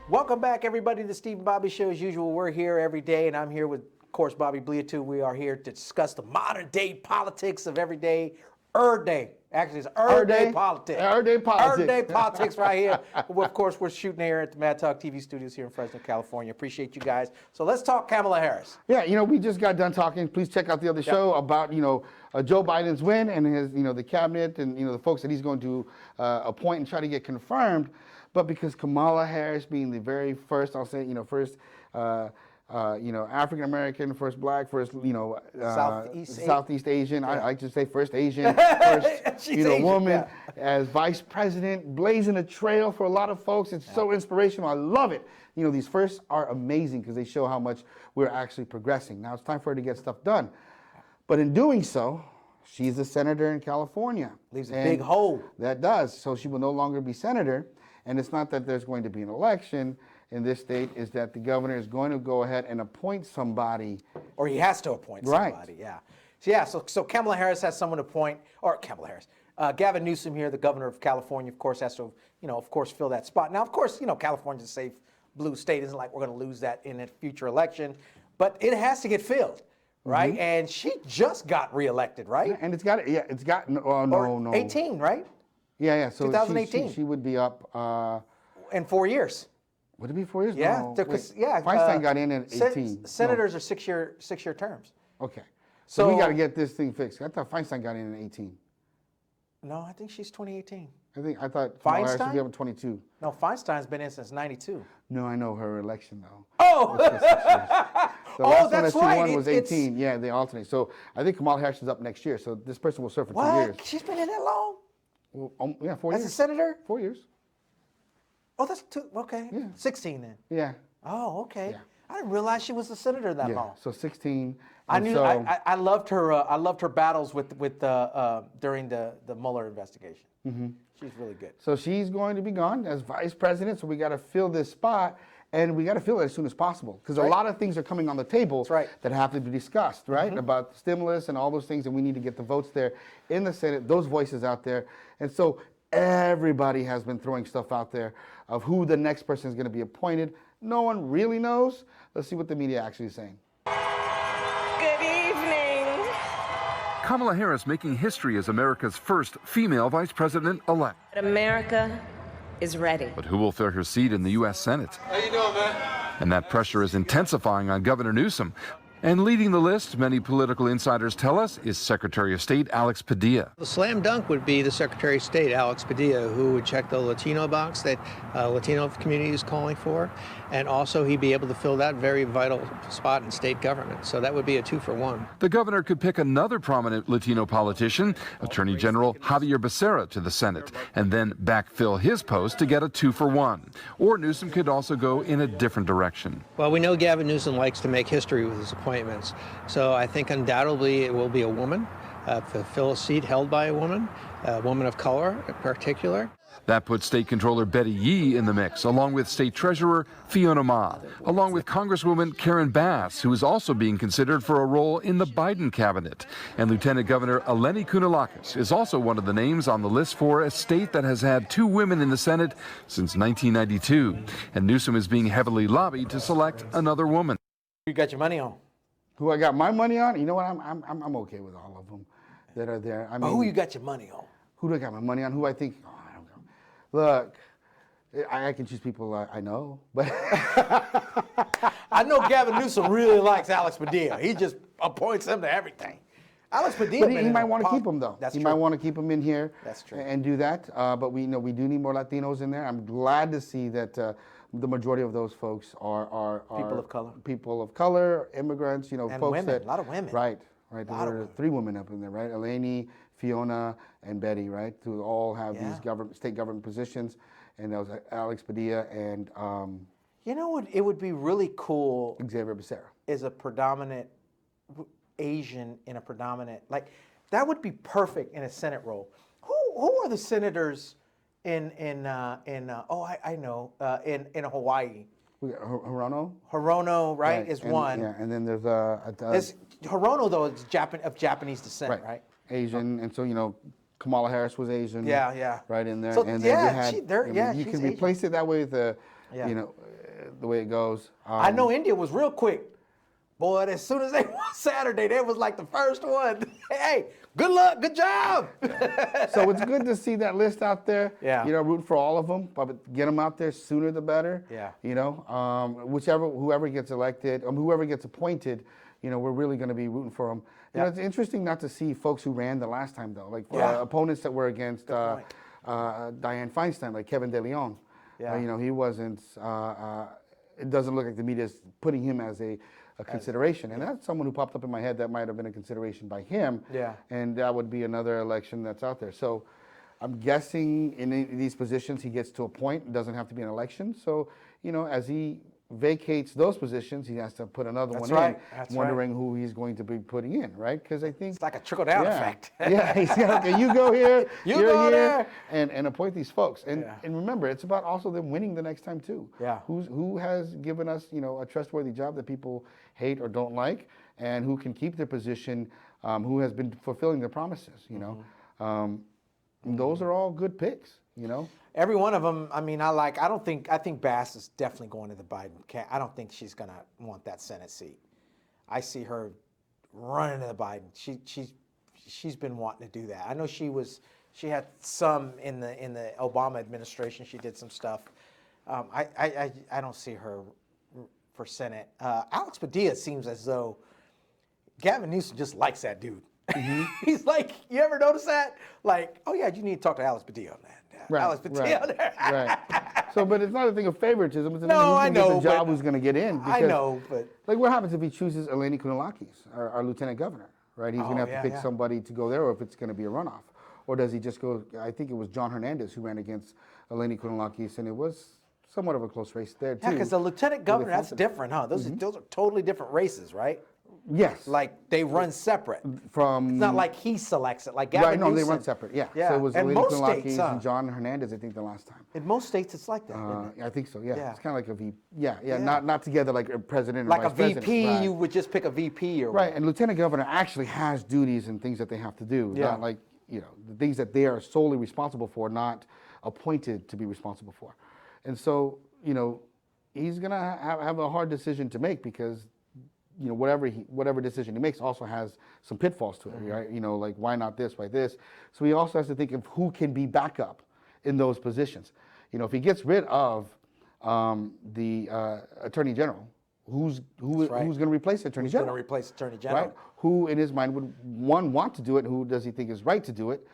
Welcome back, everybody, to the Steve and Bobby Show. As usual, we're here every day, and I'm here with, of course, Bobby Bliatu. We are here to discuss the modern-day politics of everyday, day. Actually, it's day politics. Day politics. Day politics right here. Well, of course, we're shooting here at the Mad Talk TV studios here in Fresno, California. Appreciate you guys. So let's talk Kamala Harris. Yeah, we just got done talking. Please check out the other show about, Joe Biden's win and his, the cabinet and, the folks that he's going to appoint and try to get confirmed. But because Kamala Harris being the very first, I'll say, first, African American, first black, first, Southeast Asian. Yeah. I like to say first Asian, first, Asian, woman as vice president, blazing a trail for a lot of folks. It's so inspirational. I love it. These firsts are amazing because they show how much we're actually progressing. Now it's time for her to get stuff done. But in doing so, she's a senator in California. Leaves a big hole. That does. So she will no longer be senator. And it's not that there's going to be an election in this state, is that the governor is going to go ahead and appoint somebody. Or he has to appoint somebody, So Kamala Harris has someone to appoint, or Kamala Harris. Gavin Newsom here, the governor of California, of course, has to, fill that spot. Now, of course, California's a safe blue state. Isn't like we're going to lose that in a future election. But it has to get filled, right? Mm-hmm. And she just got reelected, right? And it's got 18, right? Yeah. So 2018. She would be up in 4 years. Would it be 4 years? Yeah, No. Feinstein got in at 18. Senators are six-year terms. Okay. So we got to get this thing fixed. I thought Feinstein got in at 18. No, I think she's 2018. I thought Kamala Harris would be up at 22. No, Feinstein's been in since 92. No, I know her election though. Oh! The last one that she won was 18. Yeah, they alternate. So I think Kamala Harris is up next year. So this person will serve for 2 years. She's been in that long? Well, 4 years. As a senator? 4 years. Oh, that's okay. Yeah. 16 then. Yeah. Oh, okay. Yeah. I didn't realize she was a senator that long. So 16. I loved her. I loved her battles with during the Mueller investigation. Mm-hmm. She's really good. So she's going to be gone as vice president. So we got to fill this spot, and we got to fill it as soon as possible because a lot of things are coming on the table that have to be discussed, right? Mm-hmm. About stimulus and all those things, and we need to get the votes there in the Senate. Those voices out there, and so everybody has been throwing stuff out there of who the next person is going to be appointed. No one really knows. Let's see what the media actually is saying. Good evening. Kamala Harris making history as America's first female vice president-elect. America is ready. But who will fill her seat in the U.S. Senate? How you doing, man? And that pressure is intensifying on Governor Newsom. And leading the list, many political insiders tell us, is Secretary of State Alex Padilla. The slam dunk would be the Secretary of State, Alex Padilla, who would check the Latino box that Latino community is calling for, and also he'd be able to fill that very vital spot in state government. So that would be a 2-for-1. The governor could pick another prominent Latino politician, Attorney General Javier Becerra, to the Senate, and then backfill his post to get a 2-for-1. Or Newsom could also go in a different direction. Well, we know Gavin Newsom likes to make history with his appointments. So I think undoubtedly it will be a woman to fill a seat held by a woman of color in particular. That puts State Controller Betty Yee in the mix, along with State Treasurer Fiona Ma, along with Congresswoman Karen Bass, who is also being considered for a role in the Biden cabinet. And Lieutenant Governor Eleni Kounalakis is also one of the names on the list for a state that has had 2 women in the Senate since 1992. And Newsom is being heavily lobbied to select another woman. You got your money on? Who I got my money on? You know what? I'm okay with all of them that are there. I mean, who you got your money on? Who do I got my money on? Who I think? Oh, I don't know. Look, I can choose people I know, but I know Gavin Newsom really likes Alex Padilla. He just appoints him to everything. Alex Padilla. But he might want to keep him though. That's he true. might want to keep him in here. That's true. And do that. But we do need more Latinos in there. I'm glad to see that the majority of those folks are people of color, immigrants. And folks women. A lot of women. Right. There were 3 women up in there, right? Eleni, Fiona, and Betty, right? Who all have these state government positions, and that was Alex Padilla and. You know what? It would be really cool. Xavier Becerra is a predominant Asian in a predominant that would be perfect in a Senate role. Who are the senators in Hawaii? We got Hirono. Hirono, right, is one. Yeah, and then there's Hirono though is of Japanese descent, right? Asian, and so Kamala Harris was Asian. Yeah. Right in there. So, and then you can she's replace it that way with the way it goes. I know India was real quick. Boy, as soon as they won Saturday, they was like the first one. Hey, good luck, good job. So it's good to see that list out there. Yeah. You know, rooting for all of them, but get them out there sooner the better. Yeah. You know, whoever gets elected, whoever gets appointed, you know, we're really going to be rooting for them. You know, it's interesting not to see folks who ran the last time though, like opponents that were against Dianne Feinstein, like Kevin De Leon. Yeah. You know, he wasn't. It doesn't look like the media's putting him as a consideration, and that's someone who popped up in my head that might have been a consideration by him. Yeah. And that would be another election that's out there. So I'm guessing in these positions he gets to a point. It doesn't have to be an election. So, you know, as he vacates those positions, he has to put another one in, wondering who he's going to be putting in, right? Because I think it's like a trickle-down effect. Yeah, he's got, okay, you go here, you go here, and appoint these folks. And remember, it's about also them winning the next time too. Yeah. Who has given us, you know, a trustworthy job that people hate or don't like, and who can keep their position, who has been fulfilling their promises, you know. Those are all good picks, you know. Every one of them. I mean, I think Bass is definitely going to the Biden. I don't think she's gonna want that Senate seat. I see her running to the Biden. She's been wanting to do that. I know she had some in the Obama administration. She did some stuff. I don't see her for Senate. Alex Padilla seems as though Gavin Newsom just likes that dude. He's like, you ever notice that? Like, oh yeah, you need to talk to Alex Padilla on that. Right, Alex Padilla. Right. So, but it's not a thing of favoritism. It's a thing No, of I who's going to know, get the job, but- who's going to get in. Because, I know, but like, what happens if he chooses Eleni Kounalakis, our lieutenant governor, right? He's going to have to pick somebody to go there, or if it's going to be a runoff. Or does he just go, I think it was John Hernandez who ran against Eleni Kounalakis, and it was somewhat of a close race there, too. yeah, because the lieutenant governor, that's different, huh? Those are totally different races, right? Yes. Like they run separate. From It's not like he selects it, like Gavin right, no, Newsom. they run separate, yeah. Yeah. So it was And Eleni most states, Kounalakis and John Hernandez, I think, the last time. In most states, it's like that. Isn't it? I think so, yeah. Yeah. It's kind of like a VP. Yeah. Not together like a president or Like vice a president. VP, Right. you would just pick a VP or Right, and lieutenant governor actually has duties and things that they have to do. Yeah. Not like, you know, the things that they are solely responsible for, not appointed to be responsible for. And so, you know, he's going to have a hard decision to make because, you know, whatever decision he makes also has some pitfalls to it, right? You know, like why not this, why this? So he also has to think of who can be backup in those positions. You know, if he gets rid of the attorney general, who's going to replace the attorney who's general? going to replace Attorney General? Right? Who, in his mind, would want to do it? Who does he think is right to do it?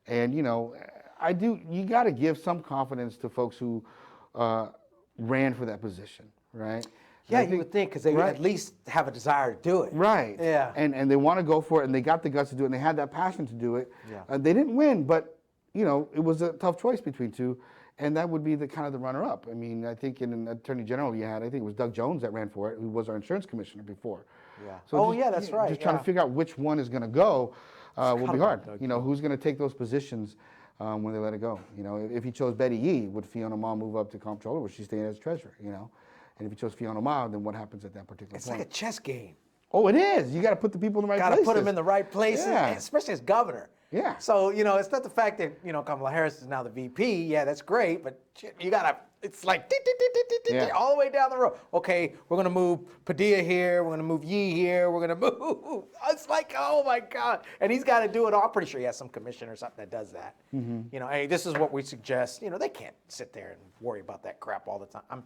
And you know, you got to give some confidence to folks who ran for that position, right? Yeah, you would think because they would at least have a desire to do it. Right. Yeah. And they want to go for it, and they got the guts to do it, and they had that passion to do it. Yeah. They didn't win, but you know, it was a tough choice between two, and that would be the kind of the runner-up. I mean, I think in an attorney general you had, I think it was Doug Jones that ran for it, who was our insurance commissioner before. Yeah. So that's right. Just trying to figure out which one is going to go will be hard. Doug You know, who's going to take those positions when they let it go? You know, if he chose Betty Yee, would Fiona Ma move up to comptroller, or would she stay as treasurer? You know. And if you chose Fiona Ma, then what happens at that particular It's point? like a chess game. Oh, it is. You got to put the people in the right Got places. to put them in the right places, Yeah. and especially as governor. Yeah. So, you know, it's not the fact that, you know, Kamala Harris is now the VP. Yeah, that's great, but shit, you got to, it's like all the way down the road. Okay, we're going to move Padilla here. We're going to move Yee here. We're going to move. It's like, oh my God. And he's got to do it all. I'm pretty sure he has some commission or something that does that. You know, hey, this is what we suggest. You know, they can't sit there and worry about that crap all the time.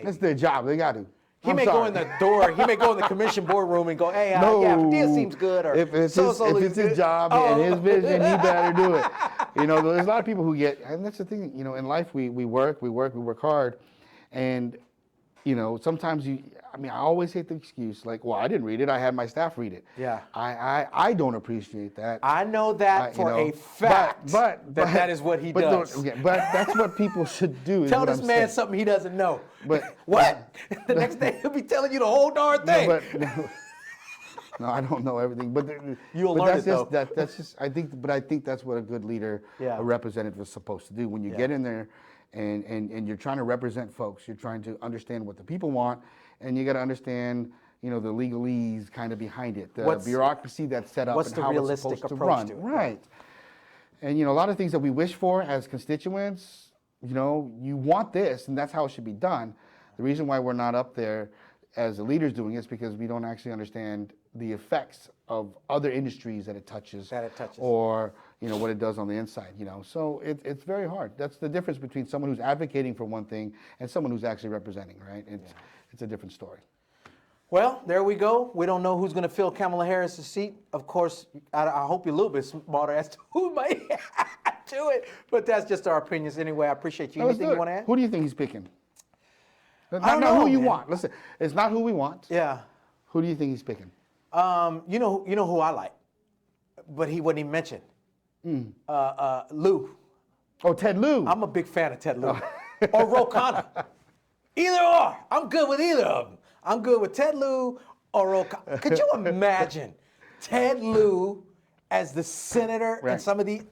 That's their job. They got to. He may go in the door. He may go in the commission boardroom and go, "Hey, yeah, Padilla seems good." Or if it's his his job and his vision, he better do it. You know, there's a lot of people who get, and that's the thing. You know, in life we work hard, and you know, sometimes I always hate the excuse like, "Well, I didn't read it. I had my staff read it." Yeah. I don't appreciate that. I know that for a fact. But that is what he does. But that's what people should do. Tell this man something he doesn't know. But what? The next day he'll be telling you the whole darn thing. No, I don't know everything, but You'll but learn that's it, just, though. that's just I think that's what a good leader, a representative is supposed to do. When you get in there and you're trying to represent folks, you're trying to understand what the people want, and you got to understand, you know, the legalese kind of behind it, the bureaucracy that's set up, what's and the how realistic it's supposed to approach run. to it? Right. And you know, a lot of things that we wish for as constituents, you know, you want this, and that's how it should be done. The reason why we're not up there as the leaders doing it is because we don't actually understand the effects of other industries that it touches, or what it does on the inside. So it's very hard. That's the difference between someone who's advocating for one thing and someone who's actually representing, right? It's a different story. Well, there we go. We don't know who's going to fill Kamala Harris' seat. Of course, I hope you're a little bit smarter as to who might do it, but that's just our opinions anyway. I appreciate you. Anything you want to add? Who do you think he's picking? I don't know, who you man. want. Listen, it's not who we want. Yeah. Who do you think he's picking? You know who I like, but he wasn't even mentioned. Lou. Oh, Ted Lieu. I'm a big fan of Ted Lieu. Or Ro Khanna. Either or. I'm good with either of them. I'm good with Ted Lieu or Ro Khanna. Could you imagine Ted Lieu as the senator and some of the...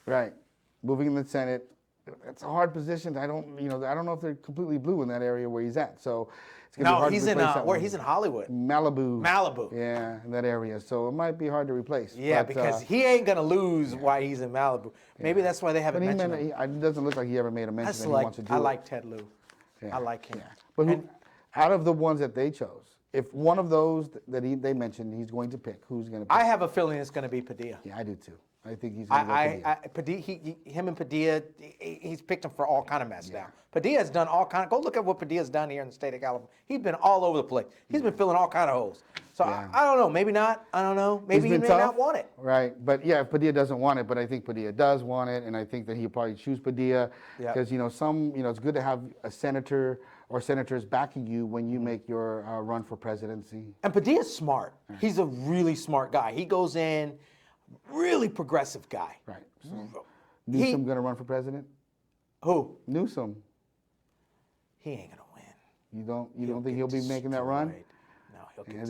Right. Moving in the Senate. It's a hard position. I don't know if they're completely blue in that area where he's at. So it's gonna be hard to replace that one. He's in Hollywood. Malibu. Yeah, in that area. So it might be hard to replace. Yeah, because he ain't gonna lose why he's in Malibu. Maybe that's why they haven't mentioned him. It doesn't look like he ever made a mention that he wants to do it. I like Ted Lieu. I like him. Yeah. But out of the ones that they chose, if one of those that they mentioned he's going to pick, who's going to pick? I have a feeling it's going to be Padilla. Yeah, I do too. I think he's going to go Padilla. Him and Padilla, he's picked him for all kind of mess now. Padilla's done all kind of, go look at what Padilla's done here in the state of California. He's been all over the place. He's been filling all kind of holes. So I don't know, maybe not, I don't know. Maybe he may not want it. Right, but yeah, if Padilla doesn't want it, but I think Padilla does want it, and I think that he'll probably choose Padilla, because it's good to have a senator or senators backing you when you make your run for presidency. And Padilla's smart. He's a really smart guy. He goes in, really progressive guy. Right. Newsom going to run for president? Who? Newsom. He ain't going to win. You don't think he'll be making that run? No, he'll get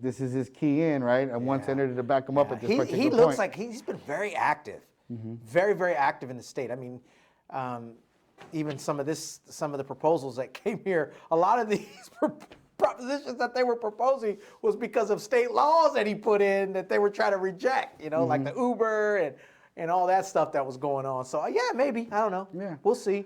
this is his key in, right? And one senator to back him up at this particular point. He looks like he's been very active. Very, very active in the state. I mean, even some of the proposals that came here, a lot of these propositions that they were proposing was because of state laws that he put in that they were trying to reject, like the Uber and all that stuff that was going on. So yeah, maybe, I don't know. Yeah. We'll see.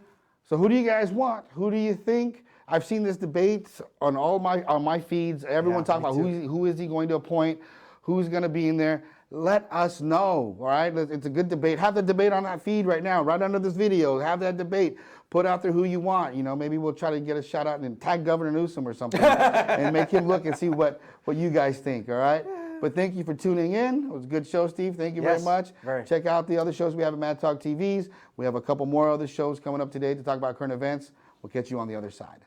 So who do you guys want? Who do you think? I've seen this debate on my feeds. Everyone talking about who is he going to appoint, who's going to be in there. Let us know, all right? It's a good debate. Have the debate on that feed right now, right under this video. Have that debate. Put out there who you want. Maybe we'll try to get a shout out and tag Governor Newsom or something and make him look and see what you guys think, all right? But thank you for tuning in. It was a good show, Steve. Thank you very much. Check out the other shows we have at Mad Talk TVs. We have a couple more other shows coming up today to talk about current events. We'll catch you on the other side.